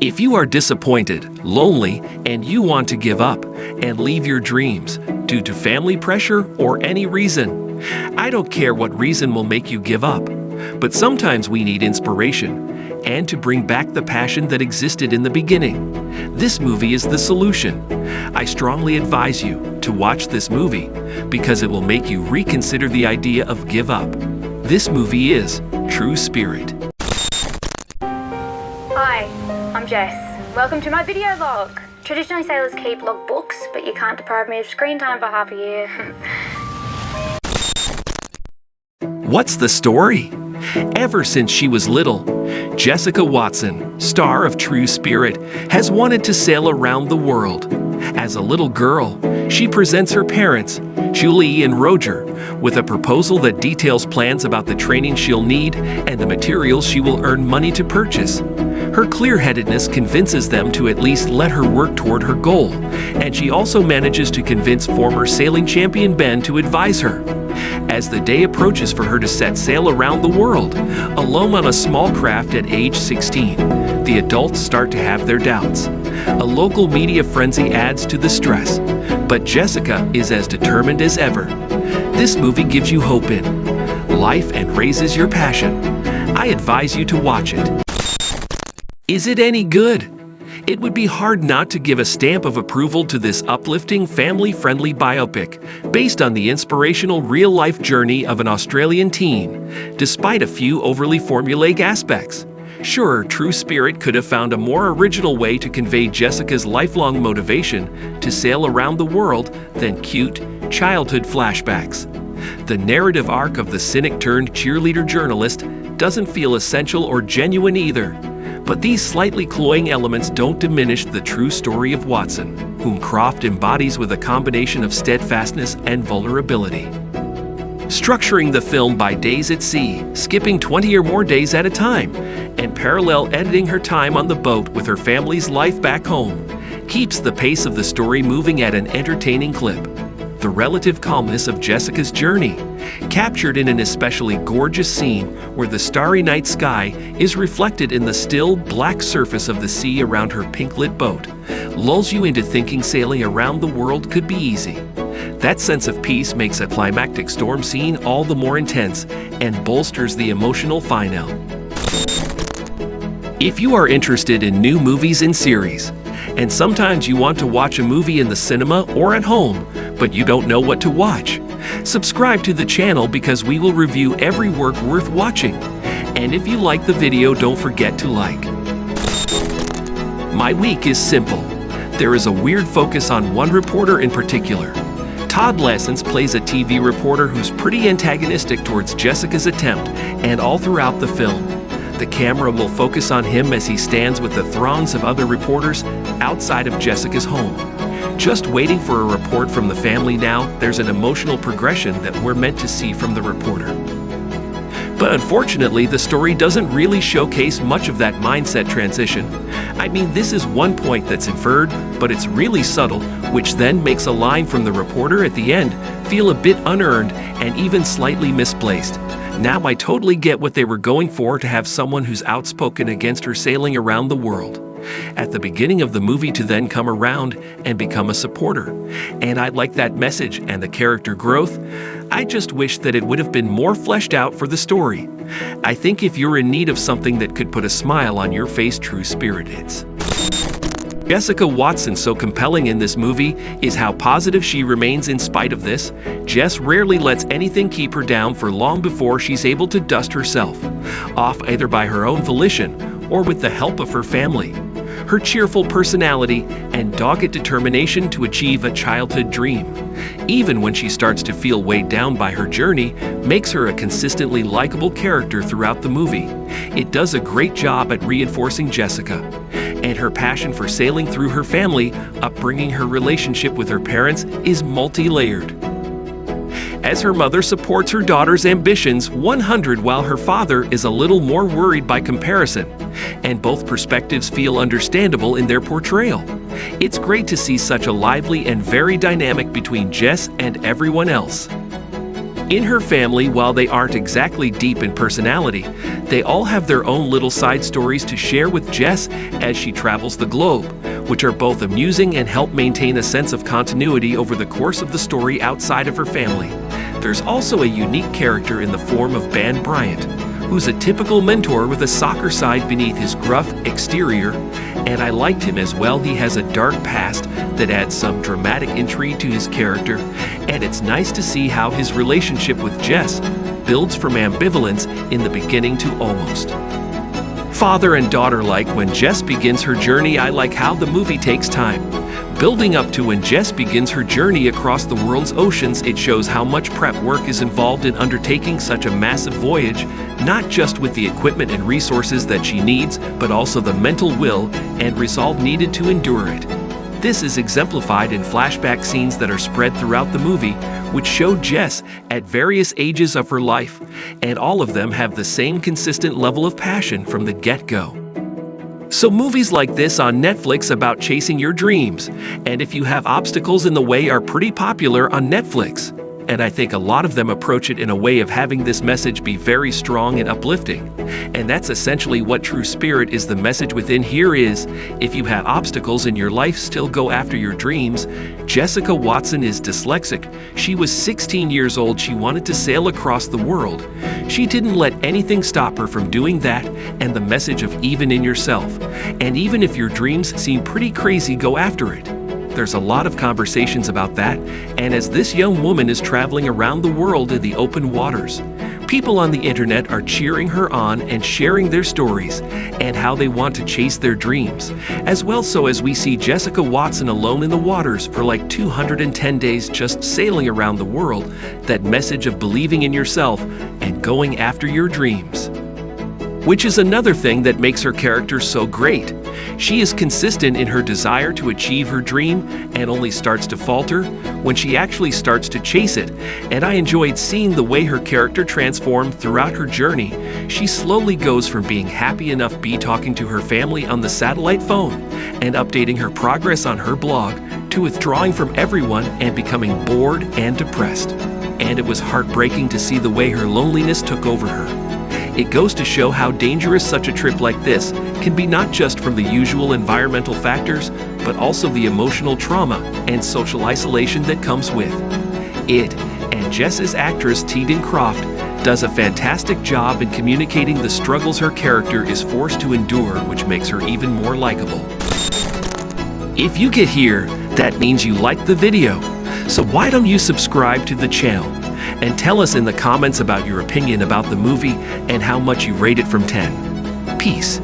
If you are disappointed, lonely, and you want to give up and leave your dreams due to family pressure or any reason, I don't care what reason will make you give up, but sometimes we need inspiration and to bring back the passion that existed in the beginning. This movie is the solution. I strongly advise you to watch this movie because it will make you reconsider the idea of give up. This movie is True Spirit. Hi, I'm Jess. Welcome to my video log. Traditionally, sailors keep log books, but you can't deprive me of screen time for half a year. What's the story? Ever since she was little, Jessica Watson, star of True Spirit, has wanted to sail around the world. As a little girl, she presents her parents, Julie and Roger, with a proposal that details plans about the training she'll need and the materials she will earn money to purchase. Her clear-headedness convinces them to at least let her work toward her goal, and she also manages to convince former sailing champion Ben to advise her. As the day approaches for her to set sail around the world, alone on a small craft at age 16, the adults start to have their doubts. A local media frenzy adds to the stress, but Jessica is as determined as ever. This movie gives you hope in life and raises your passion. I advise you to watch it. Is it any good? It would be hard not to give a stamp of approval to this uplifting, family-friendly biopic based on the inspirational real-life journey of an Australian teen, despite a few overly formulaic aspects. Sure, True Spirit could have found a more original way to convey Jessica's lifelong motivation to sail around the world than cute, childhood flashbacks. The narrative arc of the cynic-turned-cheerleader journalist doesn't feel essential or genuine either. But these slightly cloying elements don't diminish the true story of Watson, whom Croft embodies with a combination of steadfastness and vulnerability. Structuring the film by days at sea, skipping 20 or more days at a time, and parallel editing her time on the boat with her family's life back home, keeps the pace of the story moving at an entertaining clip. The relative calmness of Jessica's journey, captured in an especially gorgeous scene where the starry night sky is reflected in the still, black surface of the sea around her pink-lit boat, lulls you into thinking sailing around the world could be easy. That sense of peace makes a climactic storm scene all the more intense and bolsters the emotional finale. If you are interested in new movies and series, and sometimes you want to watch a movie in the cinema or at home, but you don't know what to watch, subscribe to the channel because we will review every work worth watching. And if you like the video, don't forget to like. My week is simple. There is a weird focus on one reporter in particular. Todd Lessons plays a TV reporter who's pretty antagonistic towards Jessica's attempt, and all throughout the film, the camera will focus on him as he stands with the throngs of other reporters outside of Jessica's home. Just waiting for a report from the family now, there's an emotional progression that we're meant to see from the reporter. But unfortunately, the story doesn't really showcase much of that mindset transition. I mean, this is one point that's inferred, but it's really subtle, which then makes a line from the reporter at the end feel a bit unearned and even slightly misplaced. Now I totally get what they were going for to have someone who's outspoken against her sailing around the world at the beginning of the movie to then come around and become a supporter. And I like that message and the character growth. I just wish that it would have been more fleshed out for the story. I think if you're in need of something that could put a smile on your face, True Spirit is. Jessica Watson so compelling in this movie is how positive she remains in spite of this. Jess rarely lets anything keep her down for long before she's able to dust herself off either by her own volition or with the help of her family. Her cheerful personality and dogged determination to achieve a childhood dream, even when she starts to feel weighed down by her journey, makes her a consistently likable character throughout the movie. It does a great job at reinforcing Jessica, and her passion for sailing through her family, upbringing, her relationship with her parents is multi-layered. As her mother supports her daughter's ambitions 100 while her father is a little more worried by comparison, and both perspectives feel understandable in their portrayal. It's great to see such a lively and very dynamic between Jess and everyone else. In her family, while they aren't exactly deep in personality, they all have their own little side stories to share with Jess as she travels the globe, which are both amusing and help maintain a sense of continuity over the course of the story outside of her family. There's also a unique character in the form of Ben Bryant, who's a typical mentor with a soccer side beneath his gruff exterior, and I liked him as well. He has a dark past that adds some dramatic intrigue to his character, and it's nice to see how his relationship with Jess builds from ambivalence in the beginning to almost father and daughter-like. When Jess begins her journey, I like how the movie takes time building up to when Jess begins her journey across the world's oceans. It shows how much prep work is involved in undertaking such a massive voyage, not just with the equipment and resources that she needs, but also the mental will and resolve needed to endure it. This is exemplified in flashback scenes that are spread throughout the movie, which show Jess at various ages of her life, and all of them have the same consistent level of passion from the get-go. So movies like this on Netflix about chasing your dreams, and if you have obstacles in the way, are pretty popular on Netflix. And I think a lot of them approach it in a way of having this message be very strong and uplifting. And that's essentially what True Spirit is. The message within here is, if you have obstacles in your life, still go after your dreams. Jessica Watson is dyslexic. She was 16 years old. She wanted to sail across the world. She didn't let anything stop her from doing that, and the message of even in yourself. And even if your dreams seem pretty crazy, go after it. There's a lot of conversations about that, and as this young woman is traveling around the world in the open waters, people on the internet are cheering her on and sharing their stories and how they want to chase their dreams, as well. So as we see Jessica Watson alone in the waters for like 210 days just sailing around the world, that message of believing in yourself and going after your dreams. Which is another thing that makes her character so great. She is consistent in her desire to achieve her dream and only starts to falter when she actually starts to chase it. And I enjoyed seeing the way her character transformed throughout her journey. She slowly goes from being happy enough be talking to her family on the satellite phone and updating her progress on her blog to withdrawing from everyone and becoming bored and depressed. And it was heartbreaking to see the way her loneliness took over her. It goes to show how dangerous such a trip like this can be, not just from the usual environmental factors, but also the emotional trauma and social isolation that comes with it. And Jess's actress Tegan Croft does a fantastic job in communicating the struggles her character is forced to endure, which makes her even more likable. If you get here, that means you like the video. So why don't you subscribe to the channel? And tell us in the comments about your opinion about the movie and how much you rate it from 10. Peace.